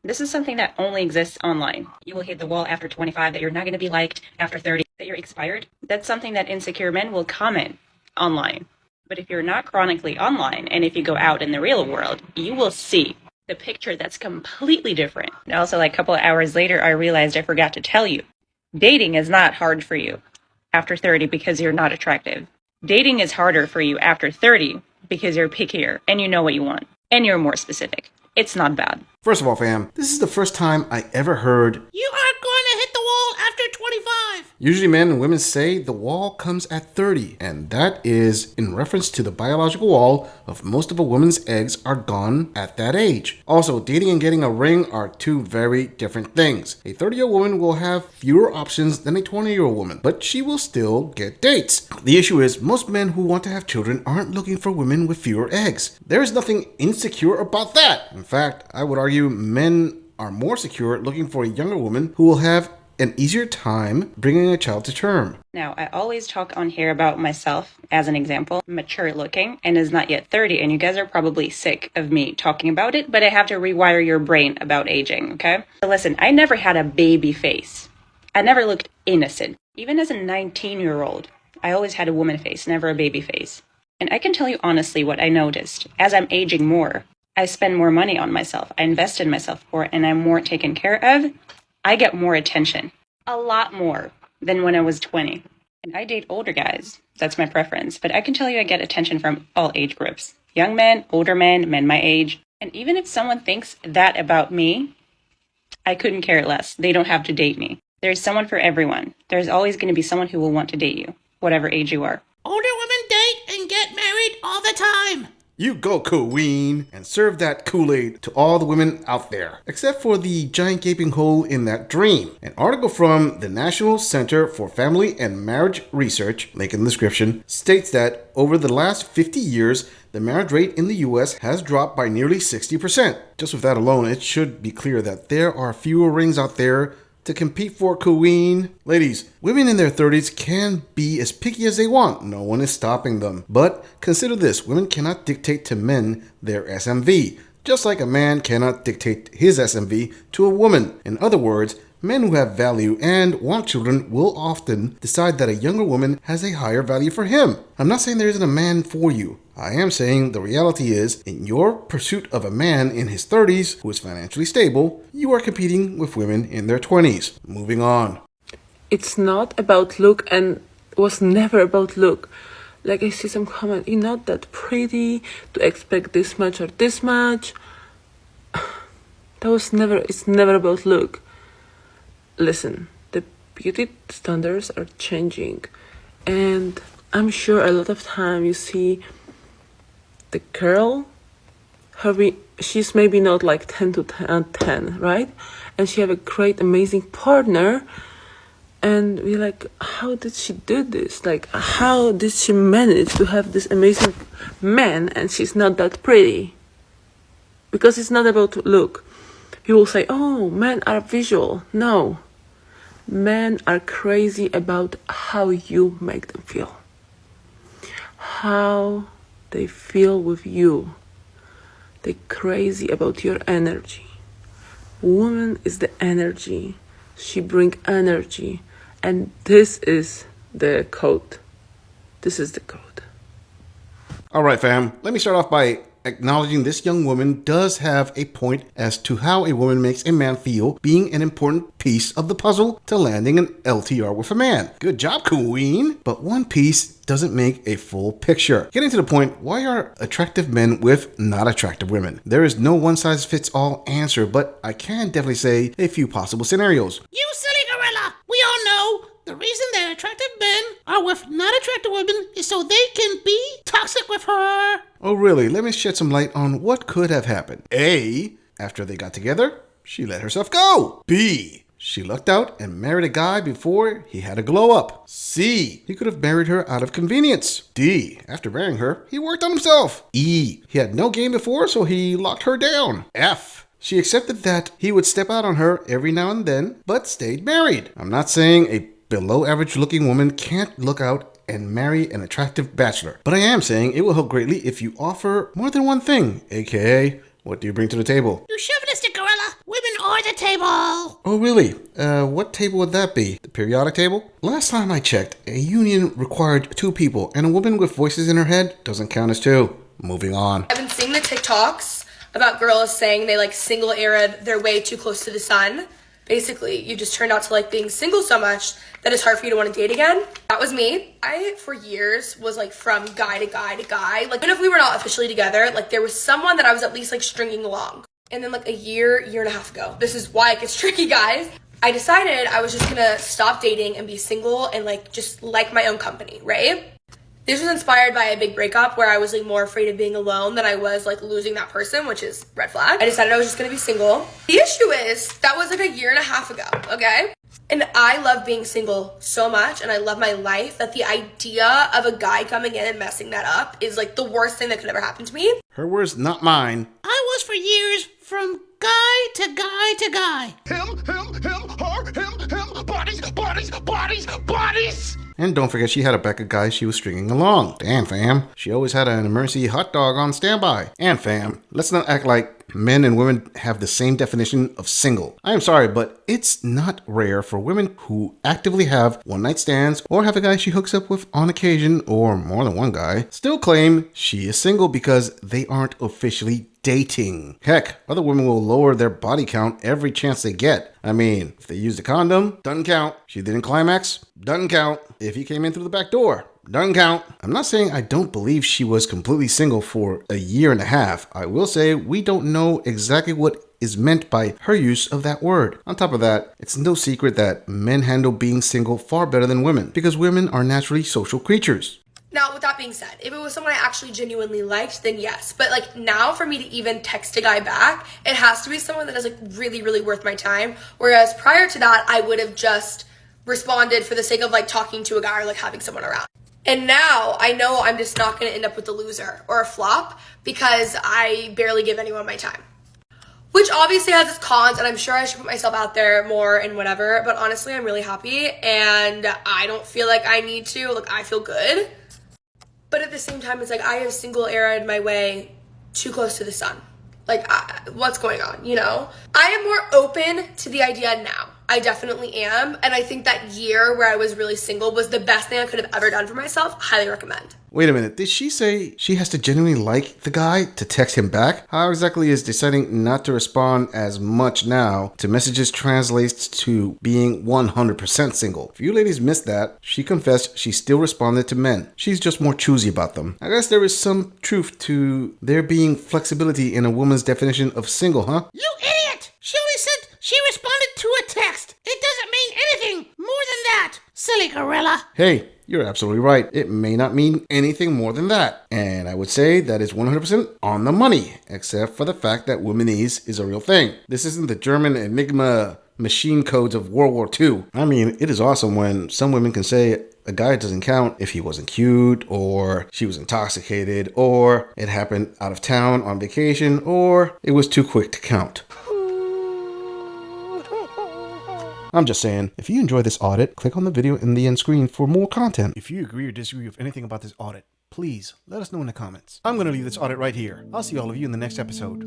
This is something that only exists online. You will hit the wall after 25 that you're not going to be liked, after 30 that you're expired. That's something that insecure men will comment online. But if you're not chronically online, and if you go out in the real world, you will see the picture that's completely different. And also, like a couple of hours later, I realized I forgot to tell you. Dating is not hard for you after 30 because you're not attractive. Dating is harder for you after 30 because you're pickier and you know what you want. And you're more specific. It's not bad. First of all, fam, this is the first time I ever heard You are going to hit the wall after 25. Usually men and women say the wall comes at 30, and that is in reference to the biological wall of most of a woman's eggs are gone at that age. Also, dating and getting a ring are two very different things. A 30-year-old woman will have fewer options than a 20-year-old woman, but she will still get dates. The issue is most men who want to have children aren't looking for women with fewer eggs. There is nothing insecure about that. In fact, I would argue men are more secure looking for a younger woman who will have an easier time bringing a child to term. Now, I always talk on here about myself as an example, mature looking and is not yet 30, and you guys are probably sick of me talking about it, but I have to rewire your brain about aging, okay? So listen, I never had a baby face. I never looked innocent. Even as a 19-year-old, I always had a woman face, never a baby face. And I can tell you honestly what I noticed. As I'm aging more, I spend more money on myself, I invest in myself more, and I'm more taken care of. I get more attention, a lot more than when I was 20. And I date older guys. That's my preference. But I can tell you I get attention from all age groups. Young men, older men, men my age. And even if someone thinks that about me, I couldn't care less. They don't have to date me. There's someone for everyone. There's always going to be someone who will want to date you, whatever age you are. Older women date and get married all the time. You go, queen, and serve that Kool-Aid to all the women out there, except for the giant gaping hole in that dream. An article from the National Center for Family and Marriage Research, link in the description, states that over the last 50 years, the marriage rate in the U.S. has dropped by nearly 60%. Just with that alone, it should be clear that there are fewer rings out there to compete for, queen. Ladies, women in their 30s can be as picky as they want. No one is stopping them. But consider this, women cannot dictate to men their SMV, just like a man cannot dictate his SMV to a woman. In other words, men who have value and want children will often decide that a younger woman has a higher value for him. I'm not saying there isn't a man for you. I am saying the reality is, in your pursuit of a man in his 30s who is financially stable, you are competing with women in their 20s. Moving on. It's not about look and was never about look. Like I see some comment, you're not that pretty to expect this much or this much. It's never about look. Listen, the beauty standards are changing, and I'm sure a lot of time you see the girl, she's maybe not like 10 to 10, right? And she have a great, amazing partner, and we're like, how did she do this? Like, how did she manage to have this amazing man and she's not that pretty? Because it's not about look. People say, oh, men are visual. No. Men are crazy about how you make them feel. How they feel with you. They're crazy about your energy. Woman is the energy. She brings energy. And this is the code. This is the code. All right, fam. Let me start off by acknowledging this young woman does have a point as to how a woman makes a man feel, being an important piece of the puzzle to landing an LTR with a man. Good job, queen. But one piece doesn't make a full picture. Getting to the point, why are attractive men with not attractive women? There is no one-size-fits-all answer, but I can definitely say a few possible scenarios. You silly gorilla. We all know the reason that attractive men are with not attractive women is so they can be toxic with her. Oh, really? Let me shed some light on what could have happened. A, after they got together, she let herself go. B, she lucked out and married a guy before he had a glow up. C, he could have married her out of convenience. D, after marrying her, he worked on himself. E, he had no game before, so he locked her down. F, she accepted that he would step out on her every now and then, but stayed married. I'm not saying a below average looking woman can't look out and marry an attractive bachelor, but I am saying it will help greatly if you offer more than one thing, aka, what do you bring to the table? You chauvinistic gorilla. Women or the table. Oh, really? What table would that be? The periodic table? Last time I checked, a union required 2 people, and a woman with voices in her head doesn't count as 2. Moving on. I've been seeing the TikToks about girls saying they like single era their way too close to the sun. Basically, you just turned out to like being single so much that it's hard for you to want to date again. That was me. I, for years, was like from guy to guy to guy. Like, even if we were not officially together, like there was someone that I was at least like stringing along. And then like a year and a half ago, this is why it gets tricky, guys. I decided I was just gonna stop dating and be single and like just like my own company, right? This was inspired by a big breakup where I was like more afraid of being alone than I was like losing that person, which is red flag. I decided I was just gonna be single. The issue is that was like a year and a half ago, okay? And I love being single so much and I love my life that the idea of a guy coming in and messing that up is like the worst thing that could ever happen to me. Her words, not mine. I was for years from guy to guy to guy. Bodies. And don't forget she had a pack of guys she was stringing along. Damn, fam. She always had an emergency hot dog on standby. And fam, let's not act like men and women have the same definition of single. I am sorry, but it's not rare for women who actively have one-night stands or have a guy she hooks up with on occasion, or more than one guy, still claim she is single because they aren't officially dating. Heck, other women will lower their body count every chance they get. I mean, if they used a condom, doesn't count. She didn't climax, doesn't count. If he came in through the back door, doesn't count. I'm not saying I don't believe she was completely single for a year and a half. I will say we don't know exactly what is meant by her use of that word. On top of that, it's no secret that men handle being single far better than women because women are naturally social creatures. Now, with that being said, if it was someone I actually genuinely liked, then yes. But like now for me to even text a guy back, it has to be someone that is like really, really worth my time. Whereas prior to that, I would have just responded for the sake of like talking to a guy or like having someone around. And now I know I'm just not going to end up with a loser or a flop because I barely give anyone my time. Which obviously has its cons, and I'm sure I should put myself out there more and whatever. But honestly, I'm really happy and I don't feel like I need to. Like, I feel good. But at the same time, it's like I have single eraed my way too close to the sun. Like, what's going on, you know? I am more open to the idea now. I definitely am. And I think that year where I was really single was the best thing I could have ever done for myself. Highly recommend. Wait a minute, did she say she has to genuinely like the guy to text him back? How exactly is deciding not to respond as much now to messages translates to being 100% single? If you ladies missed that, she confessed she still responded to men. She's just more choosy about them. I guess there is some truth to there being flexibility in a woman's definition of single, huh? You idiot! She only said she responded to a text. It doesn't mean anything more than that. Silly gorilla. Hey, you're absolutely right. It may not mean anything more than that. And I would say that is 100% on the money, except for the fact that womanese is a real thing. This isn't the German Enigma machine codes of World War II. I mean, it is awesome when some women can say a guy doesn't count if he wasn't cute, or she was intoxicated, or it happened out of town on vacation, or it was too quick to count. I'm just saying, if you enjoy this audit, click on the video in the end screen for more content. If you agree or disagree with anything about this audit, please let us know in the comments. I'm going to leave this audit right here. I'll see all of you in the next episode.